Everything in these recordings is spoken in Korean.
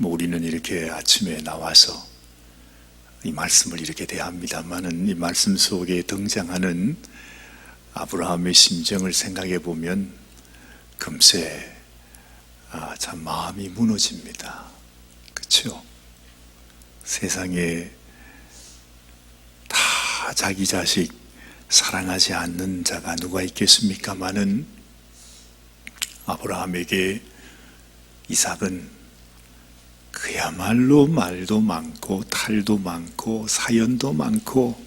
우리는 이렇게 아침에 나와서 이 말씀을 이렇게 대합니다만은 이 말씀 속에 등장하는 아브라함의 심정을 생각해 보면 금세 참 마음이 무너집니다. 그렇죠? 세상에 다 자기 자식 사랑하지 않는 자가 누가 있겠습니까마는 아브라함에게 이삭은 그야말로 말도 많고 탈도 많고 사연도 많고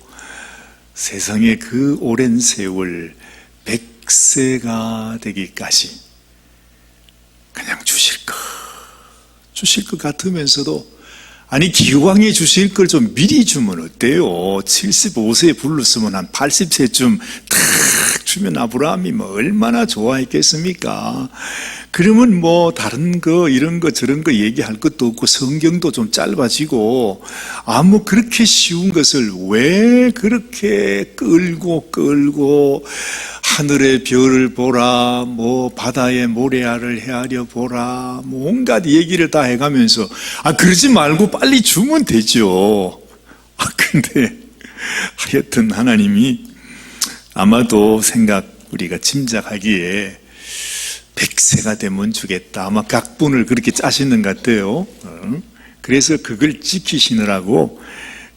세상에 그 오랜 세월 100세가 되기까지 그냥 주실 것 같으면서도 아니 기왕에 주실 걸 좀 미리 주면 어때요? 75세에 불렀으면 한 80세쯤 탁 주면 아브라함이 얼마나 좋아했겠습니까? 그러면 다른 거 이런 거 저런 거 얘기할 것도 없고 성경도 좀 짧아지고 그렇게 쉬운 것을 왜 그렇게 끌고 하늘의 별을 보라 바다의 모래알을 헤아려 보라 온갖 얘기를 다 해가면서 그러지 말고 빨리 주면 되죠. 근데 하여튼 하나님이 아마도 우리가 짐작하기에 100세가 되면 주겠다. 아마 각본을 그렇게 짜시는 것 같아요. 그래서 그걸 지키시느라고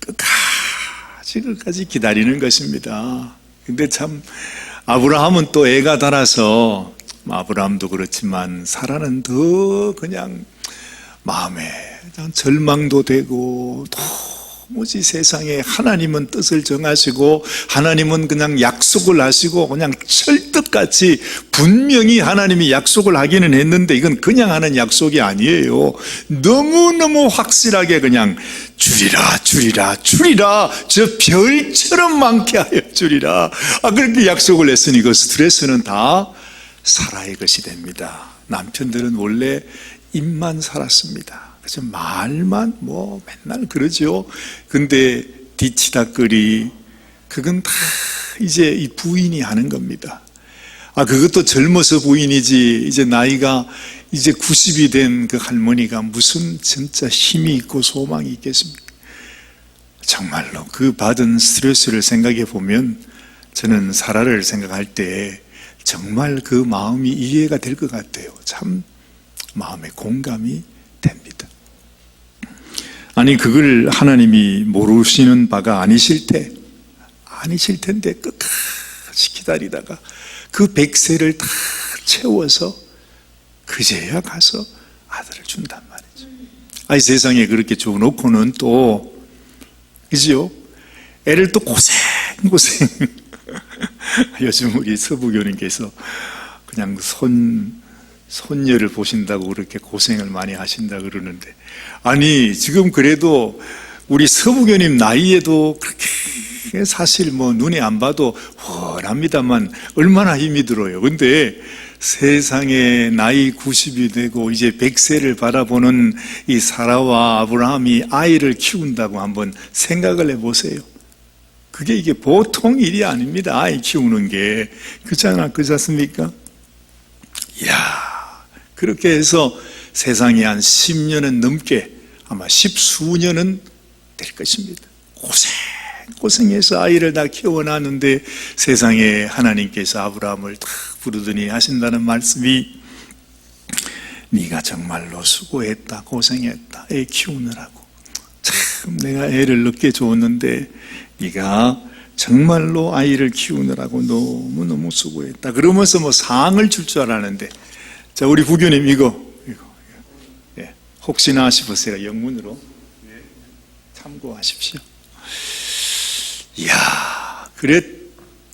끝까지 기다리는 것입니다. 근데 참 아브라함은 또 애가 달아서 아브라함도 그렇지만 사라는 더 그냥 마음에 절망도 되고 도무지 세상에 하나님은 뜻을 정하시고 하나님은 그냥 약속을 하시고 그냥 철떡같이 분명히 하나님이 약속을 하기는 했는데 이건 그냥 하는 약속이 아니에요. 너무너무 확실하게 그냥 주리라 저 별처럼 많게 하여 주리라 그렇게 약속을 했으니 그 스트레스는 다 사라의 것이 됩니다. 남편들은 원래 입만 살았습니다. 그래서 말만 맨날 그러죠. 근데 뒤치다거리 그건 다 이제 이 부인이 하는 겁니다. 그것도 젊어서 부인이지 이제 나이가 이제 90이 된 그 할머니가 무슨 진짜 힘이 있고 소망이 있겠습니까? 정말로 그 받은 스트레스를 생각해 보면 저는 사라를 생각할 때 정말 그 마음이 이해가 될 것 같아요. 참 마음에 공감이 됩니다. 그걸 하나님이 모르시는 바가 아니실 텐데 끝까지 기다리다가 그 100세를 다 채워서 그제야 가서 아들을 준단 말이죠. 세상에 그렇게 줘놓고는 또 그죠? 애를 또 고생 요즘 우리 서부교님께서 그냥 손녀를 보신다고 그렇게 고생을 많이 하신다 그러는데 지금 그래도 우리 서부교님 나이에도 그렇게 사실 눈에 안 봐도 훤합니다만 얼마나 힘이 들어요. 근데 세상에 나이 90이 되고 이제 100세를 바라보는 이 사라와 아브라함이 아이를 키운다고 한번 생각을 해보세요. 이게 보통 일이 아닙니다. 아이 키우는 게 그렇지 않습니까? 그렇게 해서 세상에 한 10년은 넘게 아마 10수년은 될 것입니다. 고생해서 아이를 다 키워놨는데 세상에 하나님께서 아브라함을 딱 부르더니 하신다는 말씀이 네가 정말로 수고했다 고생했다 애 키우느라고 참 내가 애를 늦게 줬는데 네가 정말로 아이를 키우느라고 너무너무 수고했다 그러면서 상을 줄 줄 알았는데 자 우리 부교님 이거 혹시나 싶어서 영문으로 참고하십시오.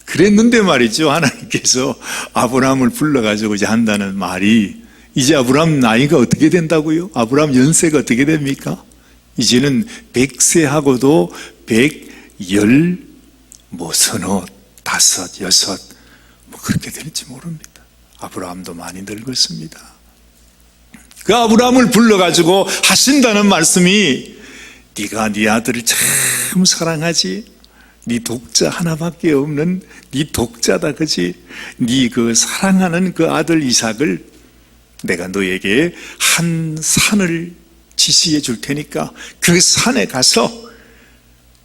그랬는데 말이죠. 하나님께서 아브라함을 불러가지고 이제 한다는 말이 이제 아브라함 나이가 어떻게 된다고요? 아브라함 연세가 어떻게 됩니까? 이제는 100세하고도 110 서너, 다섯, 여섯 그렇게 될지 모릅니다. 아브라함도 많이 늙었습니다. 그 아브라함을 불러가지고 하신다는 말씀이 네가 네 아들을 참 사랑하지 네 독자 하나밖에 없는 네 독자다 그지 네 그 사랑하는 그 아들 이삭을 내가 너에게 한 산을 지시해 줄 테니까 그 산에 가서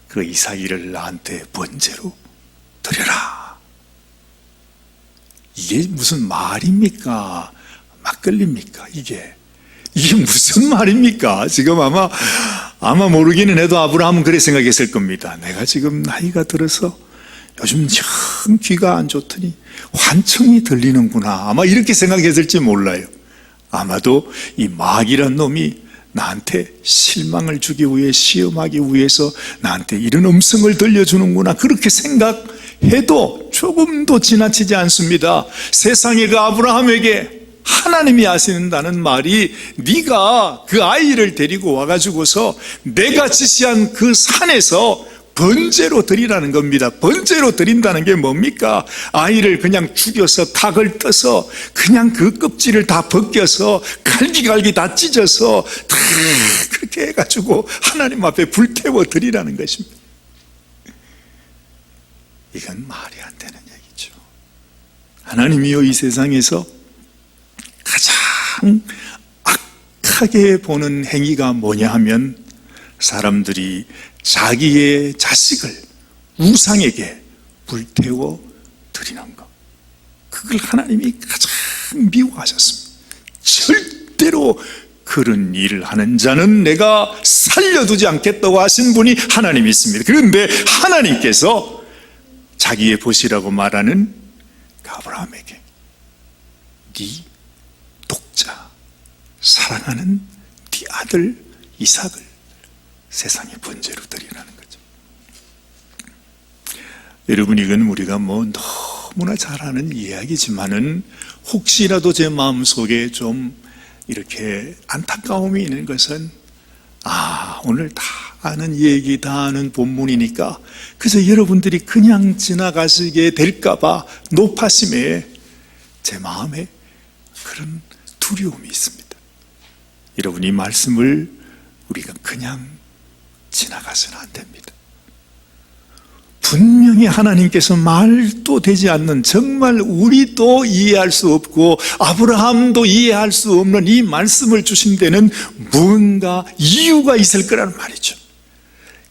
그 이삭이를 나한테 번제로 드려라. 이게 무슨 말입니까? 막걸리입니까? 이게 무슨 말입니까? 지금 아마 모르기는 해도 아브라함은 그래 생각했을 겁니다. 내가 지금 나이가 들어서 요즘 참 귀가 안 좋더니 환청이 들리는구나. 아마 이렇게 생각했을지 몰라요. 아마도 이 마귀란 놈이 나한테 실망을 주기 위해, 시험하기 위해서 나한테 이런 음성을 들려주는구나, 그렇게 생각해도 조금도 지나치지 않습니다. 세상에 그 아브라함에게 하나님이 하신다는 말이 네가 그 아이를 데리고 와가지고서 내가 지시한 그 산에서 번제로 드리라는 겁니다. 번제로 드린다는 게 뭡니까? 아이를 그냥 죽여서 닭을 떠서 그냥 그 껍질을 다 벗겨서 갈기갈기 다 찢어서 다 그렇게 해가지고 하나님 앞에 불태워 드리라는 것입니다. 이건 말이 안 되는 얘기죠. 하나님이요, 이 세상에서 가장 악하게 보는 행위가 뭐냐 하면 사람들이 자기의 자식을 우상에게 불태워 드리는 것, 그걸 하나님이 가장 미워하셨습니다. 절대로 그런 일을 하는 자는 내가 살려두지 않겠다고 하신 분이 하나님이십니다. 그런데 하나님께서 자기의 보시라고 말하는 아브라함에게 네 독자, 사랑하는 네 아들 이삭을 세상에 번제로 드리라는 거죠. 여러분, 이건 우리가 너무나 잘 아는 이야기지만은 혹시라도 제 마음속에 좀 이렇게 안타까움이 있는 것은, 오늘 다 아는 얘기, 다 아는 본문이니까 그래서 여러분들이 그냥 지나가시게 될까봐 노파심에 제 마음에 그런 두려움이 있습니다. 여러분, 이 말씀을 우리가 그냥 지나가서는 안 됩니다. 분명히 하나님께서 말도 되지 않는, 정말 우리도 이해할 수 없고 아브라함도 이해할 수 없는 이 말씀을 주신 데는 뭔가 이유가 있을 거라는 말이죠.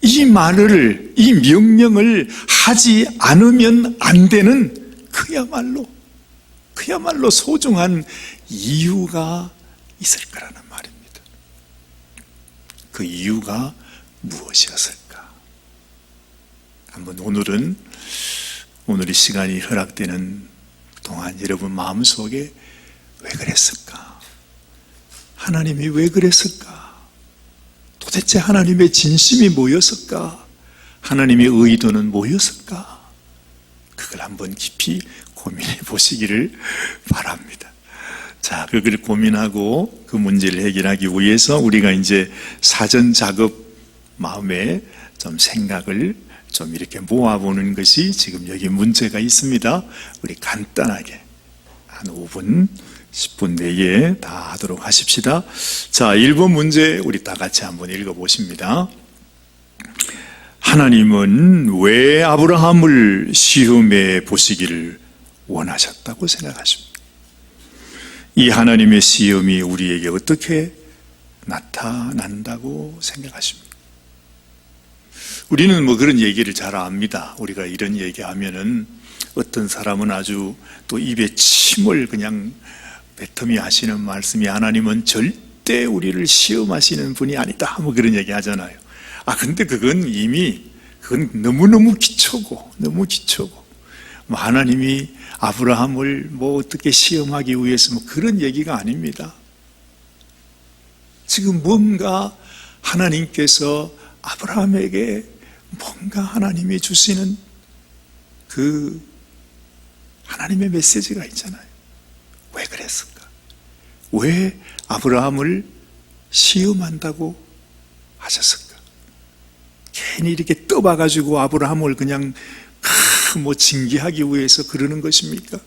이 말을, 이 명령을 하지 않으면 안 되는 그야말로 소중한 이유가 있을 거라는 말입니다. 그 이유가 무엇이었을까? 한번 오늘의 시간이 허락되는 동안 여러분 마음속에 왜 그랬을까? 하나님이 왜 그랬을까? 도대체 하나님의 진심이 뭐였을까? 하나님의 의도는 뭐였을까? 그걸 한번 깊이 고민해 보시기를 바랍니다. 자, 그걸 고민하고 그 문제를 해결하기 위해서 우리가 이제 사전 작업, 마음에 좀 생각을 좀 이렇게 모아보는 것이, 지금 여기 문제가 있습니다. 우리 간단하게 한 5분, 10분 내에 다 하도록 하십시다. 자, 1번 문제 우리 다 같이 한번 읽어보십니다. 하나님은 왜 아브라함을 시험해 보시기를 원하셨다고 생각하십니까? 이 하나님의 시험이 우리에게 어떻게 나타난다고 생각하십니까? 우리는 그런 얘기를 잘 압니다. 우리가 이런 얘기하면은 어떤 사람은 아주 또 입에 침을 그냥 뱉으며 하시는 말씀이, 하나님은 절대 우리를 시험하시는 분이 아니다, 그런 얘기 하잖아요. 근데 그건 너무너무 기초고 하나님이 아브라함을 어떻게 시험하기 위해서 그런 얘기가 아닙니다. 지금 뭔가 하나님께서 아브라함에게 뭔가 하나님이 주시는 그 하나님의 메시지가 있잖아요. 왜 그랬을까? 왜 아브라함을 시험한다고 하셨을까? 괜히 이렇게 떠봐가지고 아브라함을 그냥 징계하기 위해서 그러는 것입니까?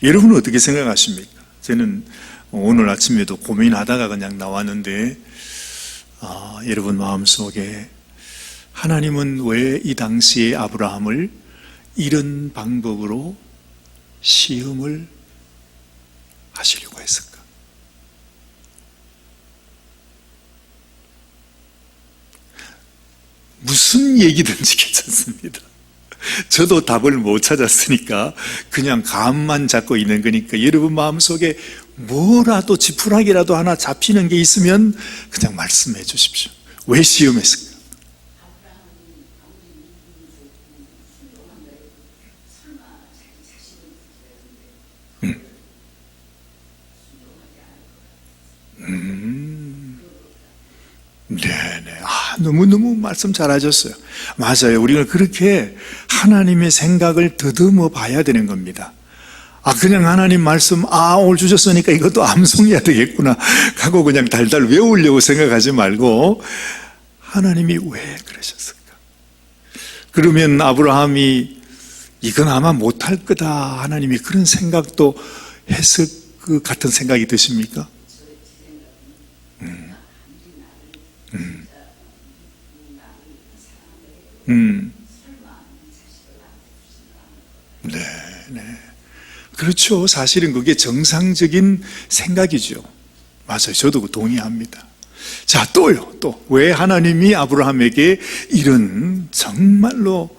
여러분은 어떻게 생각하십니까? 저는 오늘 아침에도 고민하다가 그냥 나왔는데, 여러분 마음속에 하나님은 왜 이 당시에 아브라함을 이런 방법으로 시험을 하시려고 했을까? 무슨 얘기든지 괜찮습니다. 저도 답을 못 찾았으니까 그냥 감만 잡고 있는 거니까 여러분 마음속에 뭐라도 지푸라기라도 하나 잡히는 게 있으면 그냥 말씀해 주십시오. 왜 시험했을까? 네네. 너무너무 말씀 잘하셨어요. 맞아요. 우리가 그렇게 하나님의 생각을 더듬어 봐야 되는 겁니다. 그냥 하나님 말씀, 오늘 주셨으니까 이것도 암송해야 되겠구나 하고 그냥 달달 외우려고 생각하지 말고, 하나님이 왜 그러셨을까? 그러면 아브라함이 이건 아마 못할 거다, 하나님이 그런 생각도 했을 것 같은 생각이 드십니까? 네, 네. 그렇죠. 사실은 그게 정상적인 생각이죠. 맞아요. 저도 동의합니다. 자, 또요. 또 왜 하나님이 아브라함에게 이런 정말로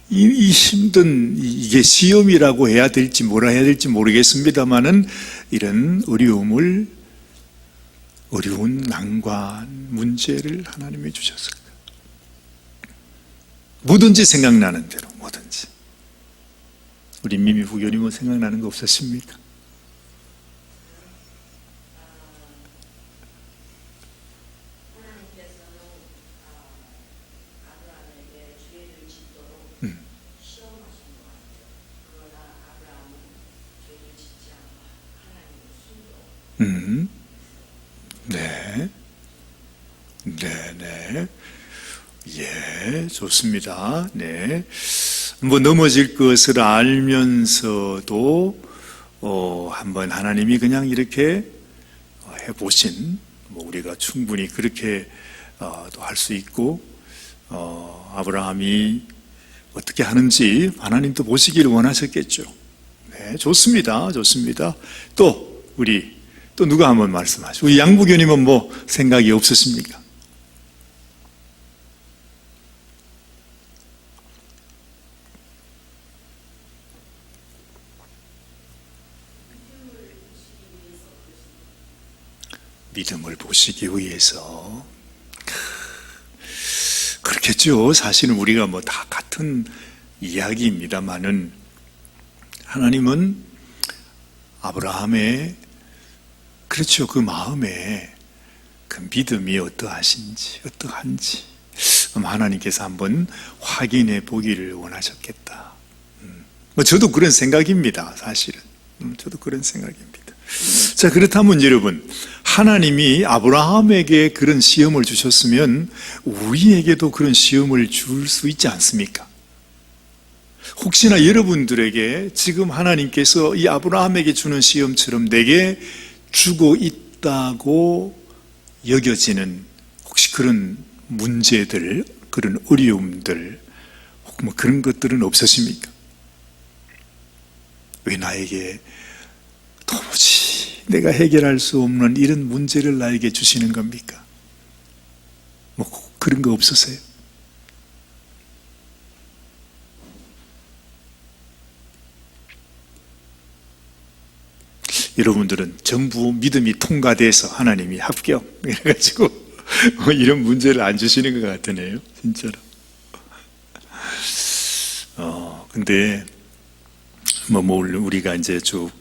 이 힘든, 이게 시험이라고 해야 될지 뭐라 해야 될지 모르겠습니다만은 이런 어려운 난관, 문제를 하나님이 주셨을까? 뭐든지 생각나는 대로, 뭐든지. 우리 미미 부교님은 생각나는 거 없으십니까? 네. 네. 예, 좋습니다. 네. 뭐 넘어질 것을 알면서도 한번 하나님이 그냥 이렇게 해보신, 뭐 우리가 충분히 그렇게 또 할 수 있고, 아브라함이 어떻게 하는지 하나님도 보시기를 원하셨겠죠. 네, 좋습니다. 좋습니다. 또 또 누가 한번 말씀하시고, 우리 양부교님은 뭐 생각이 없으십니까? 믿음을 보시기 위해서. 그렇겠죠. 사실은 우리가 뭐 다 같은 이야기입니다만은, 하나님은 아브라함의, 그렇죠, 그 마음에 그 믿음이 어떠한지 하나님께서 한번 확인해 보기를 원하셨겠다. 뭐 저도 그런 생각입니다. 사실은 저도 그런 생각입니다. 자, 그렇다면 여러분, 하나님이 아브라함에게 그런 시험을 주셨으면 우리에게도 그런 시험을 줄 수 있지 않습니까? 혹시나 여러분들에게 지금 하나님께서 이 아브라함에게 주는 시험처럼 내게 주고 있다고 여겨지는 혹시 그런 문제들, 그런 어려움들, 혹 뭐 그런 것들은 없으십니까? 왜 나에게 도무지 내가 해결할 수 없는 이런 문제를 나에게 주시는 겁니까? 뭐 그런 거 없으세요? 여러분들은 전부 믿음이 통과돼서 하나님이 합격 이래가지고 이런 문제를 안 주시는 것 같으네요, 진짜로. 근데 뭐 우리가 이제 쭉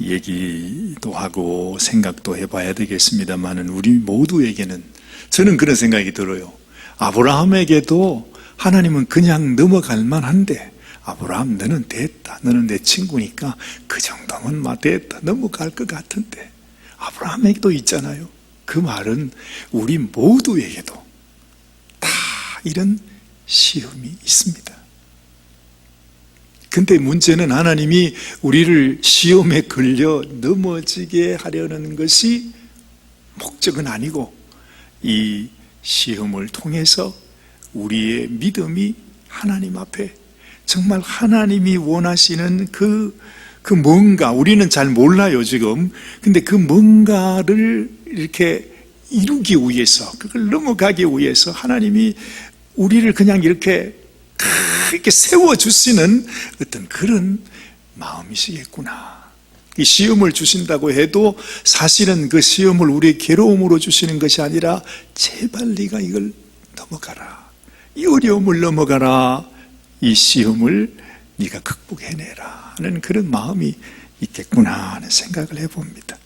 얘기도 하고 생각도 해봐야 되겠습니다만은, 우리 모두에게는 저는 그런 생각이 들어요. 아브라함에게도 하나님은 그냥 넘어갈 만한데, 아브라함 너는 됐다, 너는 내 친구니까 그 정도면 됐다, 넘어갈 것 같은데, 아브라함에게도 있잖아요. 그 말은 우리 모두에게도 다 이런 시험이 있습니다. 근데 문제는 하나님이 우리를 시험에 걸려 넘어지게 하려는 것이 목적은 아니고, 이 시험을 통해서 우리의 믿음이 하나님 앞에 정말 하나님이 원하시는 그 뭔가, 우리는 잘 몰라요 지금. 근데 그 뭔가를 이렇게 이루기 위해서, 그걸 넘어가기 위해서 하나님이 우리를 그냥 이렇게 세워주시는 어떤 그런 마음이시겠구나. 이 시험을 주신다고 해도 사실은 그 시험을 우리의 괴로움으로 주시는 것이 아니라 제발 네가 이걸 넘어가라, 이 어려움을 넘어가라, 이 시험을 네가 극복해내라 하는 그런 마음이 있겠구나 하는 생각을 해봅니다.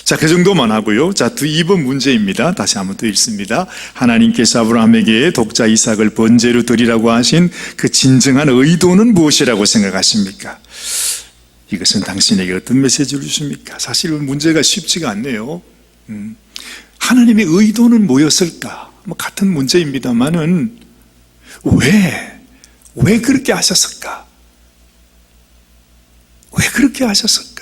자, 그 정도만 하고요. 자, 2번 문제입니다. 다시 한번 더 읽습니다. 하나님께서 아브라함에게 독자 이삭을 번제로 드리라고 하신 그 진정한 의도는 무엇이라고 생각하십니까? 이것은 당신에게 어떤 메시지를 주십니까? 사실은 문제가 쉽지가 않네요. 하나님의 의도는 뭐였을까? 같은 문제입니다만은 왜 그렇게 하셨을까? 왜 그렇게 하셨을까?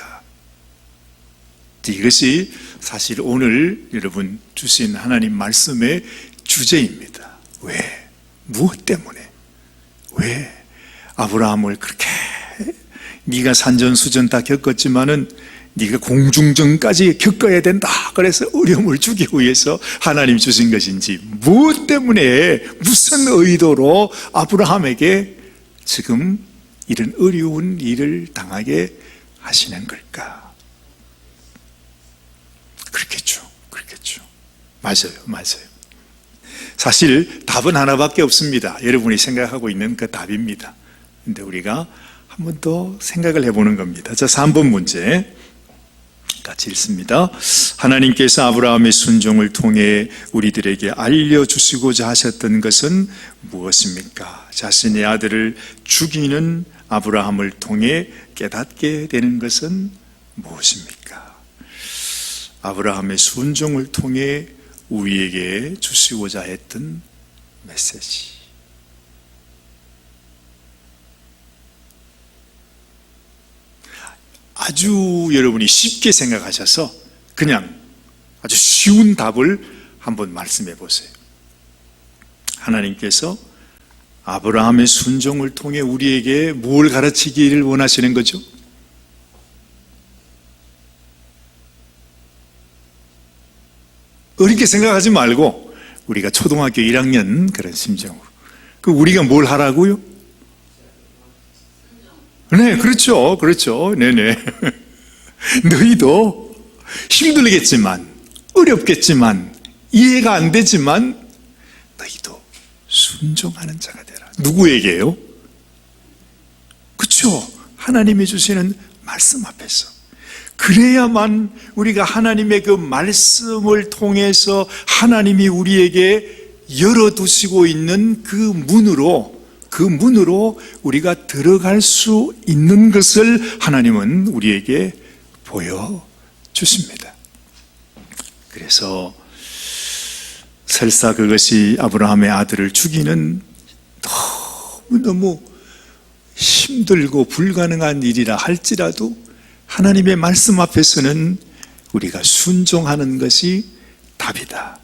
이것이 사실 오늘 여러분 주신 하나님 말씀의 주제입니다. 왜? 무엇 때문에? 왜 아브라함을 그렇게 네가 산전수전 다 겪었지만은 네가 공중전까지 겪어야 된다, 그래서 어려움을 주기 위해서 하나님 주신 것인지, 무엇 때문에 무슨 의도로 아브라함에게 지금 이런 어려운 일을 당하게 하시는 걸까? 그렇겠죠. 맞아요. 사실 답은 하나밖에 없습니다. 여러분이 생각하고 있는 그 답입니다. 근데 우리가 한 번 더 생각을 해보는 겁니다. 자, 3번 문제 같이 읽습니다. 하나님께서 아브라함의 순종을 통해 우리들에게 알려주시고자 하셨던 것은 무엇입니까? 자신의 아들을 죽이는 아브라함을 통해 깨닫게 되는 것은 무엇입니까? 아브라함의 순종을 통해 우리에게 주시고자 했던 메시지. 아주 여러분이 쉽게 생각하셔서 그냥 아주 쉬운 답을 한번 말씀해 보세요. 하나님께서 아브라함의 순종을 통해 우리에게 뭘 가르치기를 원하시는 거죠? 어렵게 생각하지 말고 우리가 초등학교 1학년 그런 심정으로, 그 우리가 뭘 하라고요? 네, 그렇죠. 네네. 너희도 힘들겠지만, 어렵겠지만, 이해가 안 되지만 너희도 순종하는 자가 되라. 누구에게요? 그렇죠. 하나님이 주시는 말씀 앞에서. 그래야만 우리가 하나님의 그 말씀을 통해서 하나님이 우리에게 열어두시고 있는 그 문으로 우리가 들어갈 수 있는 것을 하나님은 우리에게 보여주십니다. 그래서 설사 그것이 아브라함의 아들을 죽이는 너무 힘들고 불가능한 일이라 할지라도 하나님의 말씀 앞에서는 우리가 순종하는 것이 답이다.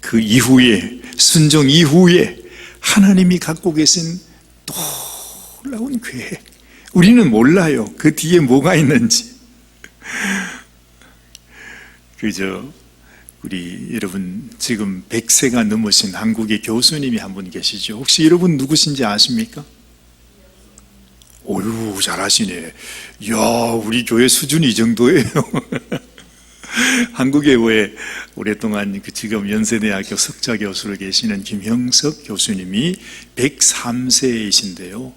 그 이후에, 순종 이후에 하나님이 갖고 계신 놀라운 계획, 우리는 몰라요. 그 뒤에 뭐가 있는지. 우리 여러분 지금 100세가 넘으신 한국의 교수님이 한 분 계시죠. 혹시 여러분 누구신지 아십니까? 어휴, 잘하시네. 이야, 우리 교회 수준이 이 정도예요. 한국에 왜 오랫동안 지금 연세대학교 석좌 교수로 계시는 김형석 교수님이 103세이신데요.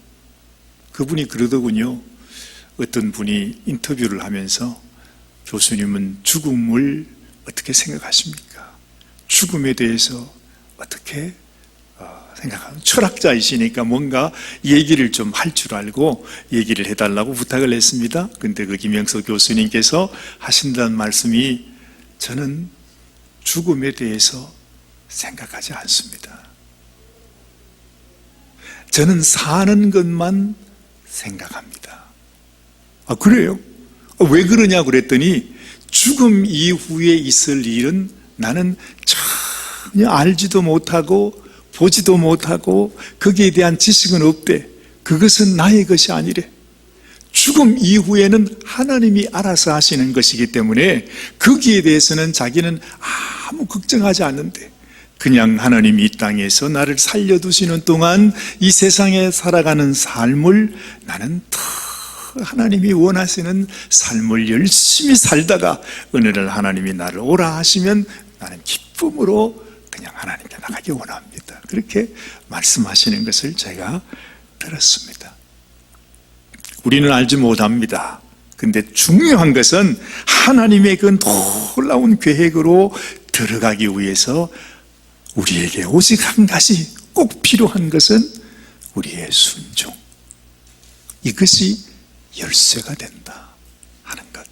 그분이 그러더군요. 어떤 분이 인터뷰를 하면서 교수님은 죽음을 어떻게 생각하십니까? 죽음에 대해서 어떻게 생각하는 철학자이시니까 뭔가 얘기를 좀 할 줄 알고 얘기를 해달라고 부탁을 했습니다. 근데 그 김영석 교수님께서 하신다는 말씀이, 저는 죽음에 대해서 생각하지 않습니다. 저는 사는 것만 생각합니다. 아, 그래요? 왜 그러냐 그랬더니, 죽음 이후에 있을 일은 나는 전혀 알지도 못하고 보지도 못하고 거기에 대한 지식은 없대. 그것은 나의 것이 아니래. 죽음 이후에는 하나님이 알아서 하시는 것이기 때문에 거기에 대해서는 자기는 아무 걱정하지 않는데, 그냥 하나님이 이 땅에서 나를 살려두시는 동안 이 세상에 살아가는 삶을 나는 더 하나님이 원하시는 삶을 열심히 살다가 어느 날 하나님이 나를 오라 하시면 나는 기쁨으로 그냥 하나님께 나가기 원합니다. 그렇게 말씀하시는 것을 제가 들었습니다. 우리는 알지 못합니다. 근데 중요한 것은 하나님의 그 놀라운 계획으로 들어가기 위해서 우리에게 오직 한 가지 꼭 필요한 것은 우리의 순종. 이것이 열쇠가 된다 하는 것.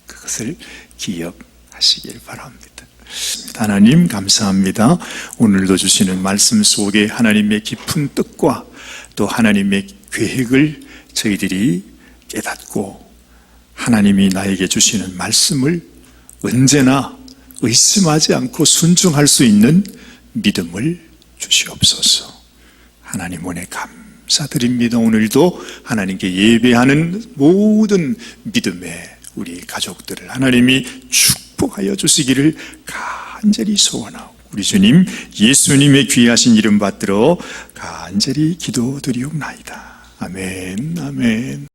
그것을 기억하시길 바랍니다. 하나님 감사합니다. 오늘도 주시는 말씀 속에 하나님의 깊은 뜻과 또 하나님의 계획을 저희들이 깨닫고 하나님이 나에게 주시는 말씀을 언제나 의심하지 않고 순종할 수 있는 믿음을 주시옵소서. 하나님 은혜 감사드립니다. 오늘도 하나님께 예배하는 모든 믿음의 우리 가족들을 하나님이 축복하여 주시기를 간절히 소원하고 우리 주님 예수님의 귀하신 이름 받들어 간절히 기도드리옵나이다. 아멘, 아멘.